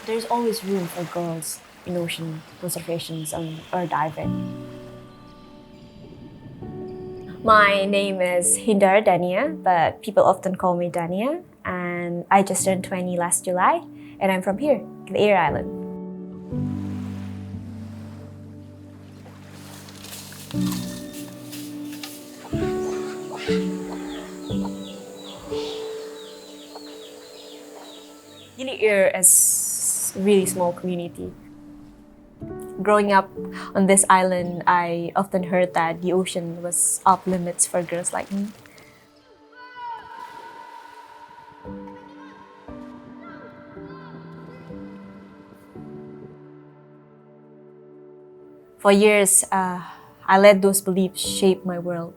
There's always room for girls in ocean conservations or diving. My name is Hindar Dania, but people often call me Dania, and I just turned 20 last July, and I'm from here, the Air Island. Gili Air is a really small community. Growing up on this island, I often heard that the ocean was off limits for girls like me. For years, I let those beliefs shape my world.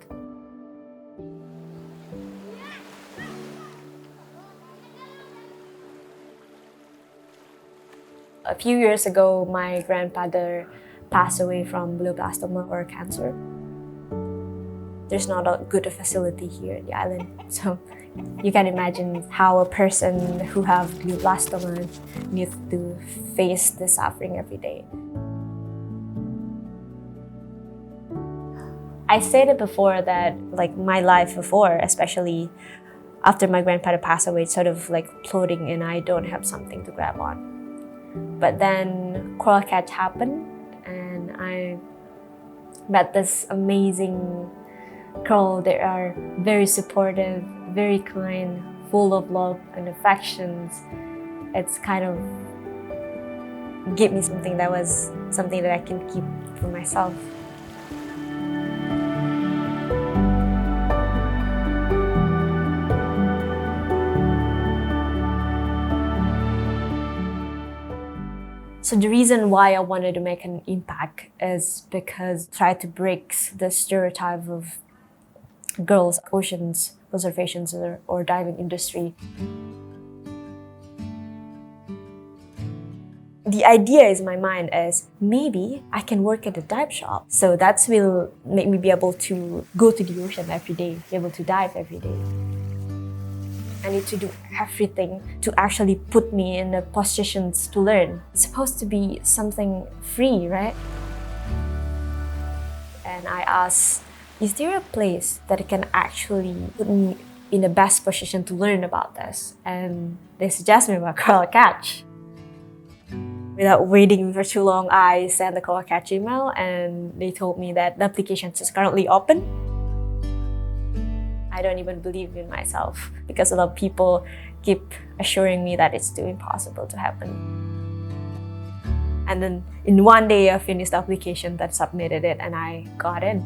A few years ago, my grandfather passed away from glioblastoma or cancer. There's not a good facility here in the island, so you can imagine how a person who have glioblastoma needs to face the suffering every day. I stated before that my life before, especially after my grandfather passed away, it's sort of like floating and I don't have something to grab on. But then coral catch happened and I met this amazing girl. They are very supportive, very kind, full of love and affections. It's kind of gave me something that I can keep for myself. So the reason why I wanted to make an impact is because I try to break the stereotype of girls, oceans, conservations or diving industry. The idea in my mind is maybe I can work at a dive shop. So that will make me be able to go to the ocean every day, be able to dive every day. I need to do everything to actually put me in the positions to learn. It's supposed to be something free, right? And I asked, is there a place that can actually put me in the best position to learn about this? And they suggested me about coral catch. Without waiting for too long, I sent the coral catch email and they told me that the application is currently open. I don't even believe in myself because a lot of people keep assuring me that it's too impossible to happen. And then in one day I finished the application, that submitted it, and I got in.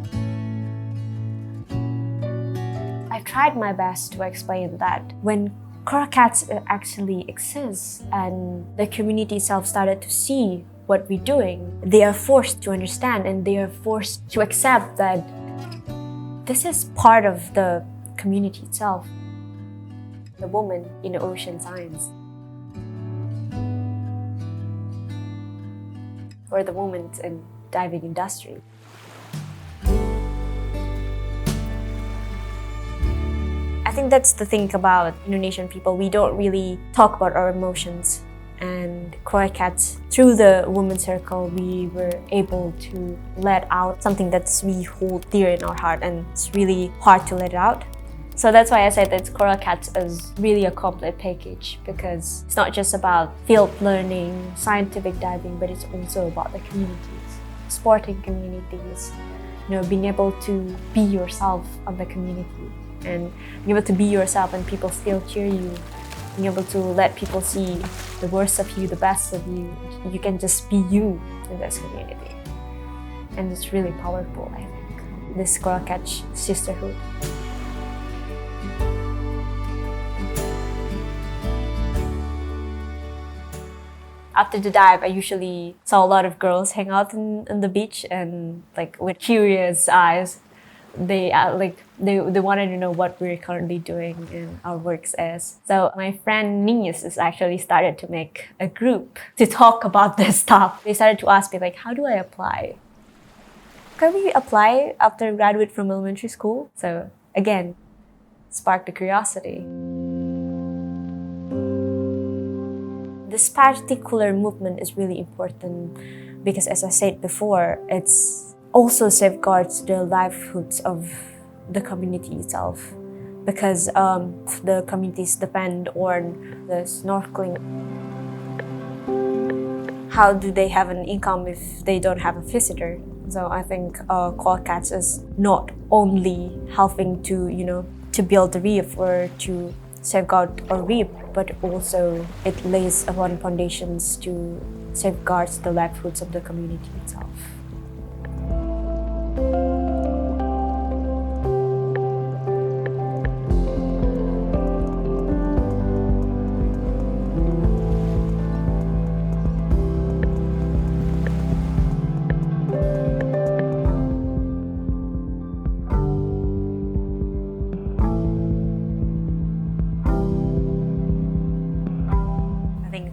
I tried my best to explain that when coral cats actually exist and the community itself started to see what we're doing, they are forced to understand and they are forced to accept that this is part of the community itself. The woman in the ocean science. Or the women in diving industry. I think that's the thing about Indonesian people. We don't really talk about our emotions. And coral cats, through the women's circle, we were able to let out something that we hold dear in our heart, and it's really hard to let it out. So that's why I said that coral cats is really a complete package, because it's not just about field learning, scientific diving, but it's also about the communities, sporting communities, being able to be yourself on the community and being able to be yourself and people still cheer you. Being able to let people see the worst of you, the best of you. You can just be you in this community. And it's really powerful, I think, this coral catch sisterhood. After the dive, I usually saw a lot of girls hang out on the beach and with curious eyes. They wanted to know what we're currently doing in our works as. So my friend Nins has actually started to make a group to talk about this stuff. They started to ask me how do I apply? Can we apply after graduate from elementary school? So again, sparked the curiosity. This particular movement is really important because, as I said before, it's also safeguards the livelihoods of the community itself, because the communities depend on the snorkeling. How do they have an income if they don't have a visitor? So I think Koala Cats is not only helping to build the reef or to safeguard a reef, but also it lays upon foundations to safeguard the livelihoods of the community itself.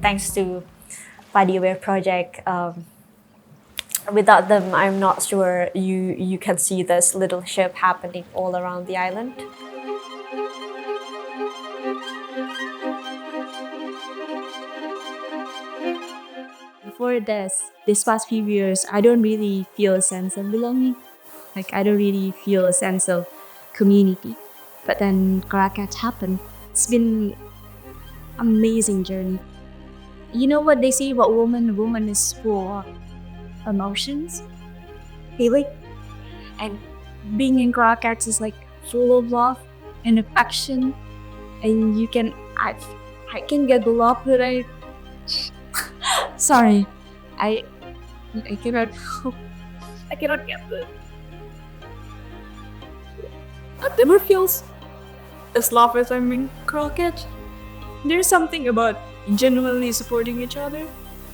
Thanks to PADI AWARE project. Without them, I'm not sure you can see this little ship happening all around the island. Before this past few years, I don't really feel a sense of belonging. Like, I don't really feel a sense of community. But then Koala Cats happened. It's been an amazing journey. You know what they say about woman? A woman is full of emotions, feeling, and being in Koala Cats is like full of love and affection, and I can get the love that I. Sorry, I cannot get the. It never feels as love as I'm in Koala Cats. There's something about genuinely supporting each other.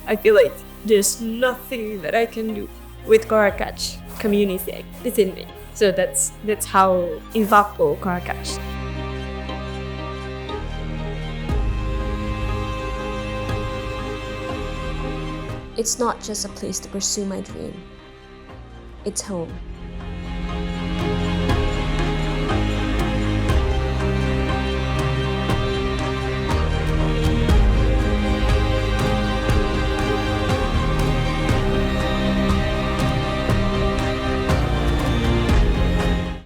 I feel like there's nothing that I can do with Koala Cats community within me. So that's how impactful Koala Cats. It's not just a place to pursue my dream. It's home.